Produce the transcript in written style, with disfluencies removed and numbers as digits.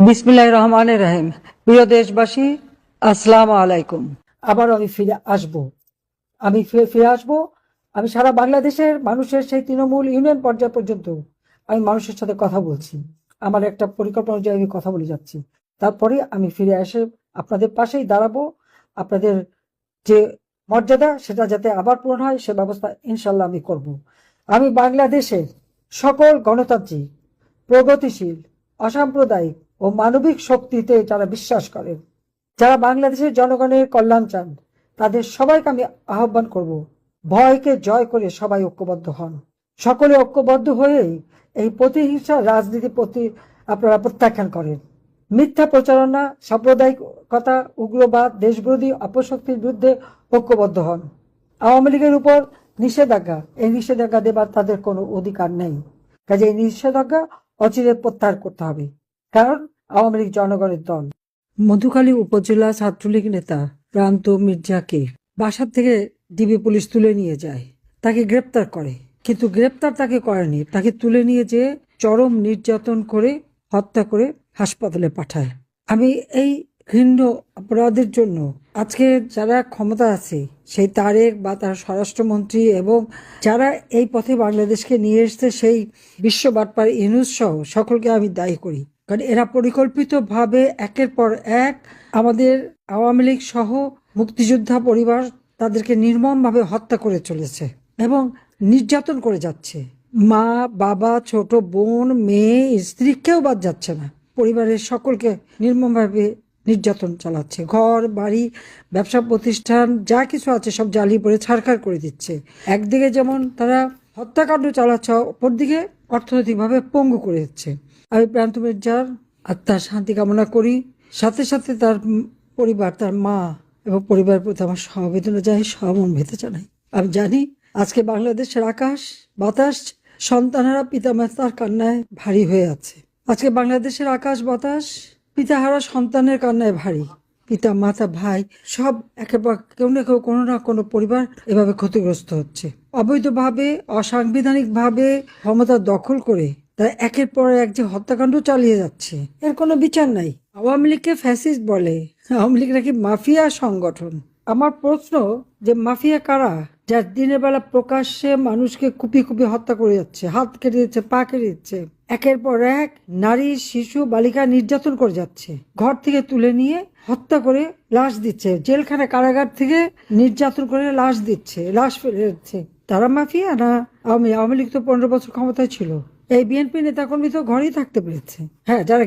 বিসমিল্লাহির রহমানির রহিম। প্রিয় দেশবাসী, আসসালামু আলাইকুম। আবার আমি ফিরে আসব। আমি সারা বাংলাদেশের মানুষের সেই তৃণমূল ইউনিয়ন পর্যায় পর্যন্ত আমি মানুষের সাথে কথা বলছি। আমার একটা পরিকল্পনা অনুযায়ী আমি কথা বলে যাচ্ছি। তারপরে আমি ফিরে এসে আপনাদের পাশেই দাঁড়াবো। আপনাদের যে মর্যাদা সেটা যাতে আবার পূরণ হয় সে ব্যবস্থা ইনশাল্লাহ আমি করব। আমি বাংলাদেশের সকল গণতান্ত্রিক, প্রগতিশীল, অসাম্প্রদায়িক ও মানবিক শক্তিতে যারা বিশ্বাস করেন, যারা বাংলাদেশের জনগণের কল্যাণ চান, তাদের সবাইকে আমি আহ্বান করব, ভয়কে জয় করে সবাই ঐক্যবদ্ধ হন। সকলে ঐক্যবদ্ধ হয়েই এই প্রতিহিংসা রাজনীতি আপনারা প্রত্যাখ্যান করেন। মিথ্যা প্রচারণা, সাম্প্রদায়িকতা, উগ্রবাদ, দেশবিরোধী অপশক্তির বিরুদ্ধে ঐক্যবদ্ধ হন। আওয়ামী লীগের উপর নিষেধাজ্ঞা, এই নিষেধাজ্ঞা দেবার তাদের কোনো অধিকার নেই। কাজে এই নিষেধাজ্ঞা অচিরে প্রত্যাহার করতে হবে, কারণ আওয়ামী লীগ জনগণের দল। মধুখালী উপজেলা ছাত্রলীগ নেতা প্রান্ত মির্জাকে বাসার থেকে ডিবি পুলিশ তুলে নিয়ে যায়, তাকে গ্রেপ্তার করে। কিন্তু গ্রেপ্তার তাকে করেনি, তাকে তুলে নিয়ে যেয়ে চরম নির্যাতন করে হত্যা করে হাসপাতালে পাঠায়। আমি এই ঘৃণ্য অপরাধের জন্য আজকে যারা ক্ষমতা আছে, সেই তারেক বা তার স্বরাষ্ট্রমন্ত্রী এবং যারা এই পথে বাংলাদেশকে নিয়ে এসছে সেই বিশ্ব বাটপার ইউনূস সহ সকলকে আমি দায়ী করি। কারণ এরা পরিকল্পিতভাবে একের পর এক আমাদের আওয়ামী লীগ সহ মুক্তিযোদ্ধা পরিবার তাদেরকে নির্মমভাবে হত্যা করে চলেছে এবং নির্যাতন করে যাচ্ছে। মা, বাবা, ছোট বোন, মেয়ে, স্ত্রী কেউ বাদ যাচ্ছে না। পরিবারের সকলকে নির্মমভাবে নির্যাতন চালাচ্ছে। ঘর বাড়ি, ব্যবসা প্রতিষ্ঠান যা কিছু আছে সব জ্বালিয়ে পড়ে ছারখার করে দিচ্ছে। একদিকে যেমন তারা হত্যাকাণ্ড চালাচ্ছে, অপরদিকে অর্থনৈতিকভাবে পঙ্গু করে দিচ্ছে। আমি প্রান্ত মির্জার আত্মার শান্তি কামনা করি, সাথে সাথে তার পরিবার, তার মা এবং পরিবারের প্রতি আমার সমবেদনা জানাই, সমবেদনা জানাই। আমি জানি আজকে বাংলাদেশের আকাশ বাতাস সন্তানেরা পিতামাতার কান্নায় ভারী হয়ে আছে। আজকে বাংলাদেশের আকাশ বাতাস পিতাহারা সন্তানের কান্নায় ভারী। পিতা, মাতা, ভাই সব একেবারে কেউ না কেউ কোনো না কোনো পরিবার এভাবে ক্ষতিগ্রস্ত হচ্ছে। অবৈধভাবে, অসাংবিধানিকভাবে ক্ষমতা দখল করে তারা একের পর এক যে হত্যাকাণ্ড চালিয়ে যাচ্ছে, এর কোনো বিচার নাই। আওয়ামী লীগকে ফ্যাসিস্ট বলে, আওয়ামী লীগ নাকি মাফিয়া সংগঠন। আমার প্রশ্ন যে মাফিয়া কারা, যার দিনের বেলা প্রকাশ্যে মানুষকে কুপি কুপি হত্যা করে যাচ্ছে, হাত কেটে দিচ্ছে, পা কেটে দিচ্ছে, একের পর এক নারী, শিশু, বালিকা নির্যাতন করে যাচ্ছে, ঘর থেকে তুলে নিয়ে হত্যা করে লাশ দিচ্ছে, জেলখানা কারাগার থেকে নির্যাতন করে লাশ দিচ্ছে, লাশ ফেলে দিচ্ছে। তারা মাফিয়া না আওয়ামী লীগ তো 15 বছর ক্ষমতায় ছিল। এই বিএনপি নেতাকর্মী তো ঘরেই থাকতে পেরেছে। হ্যাঁ, যারা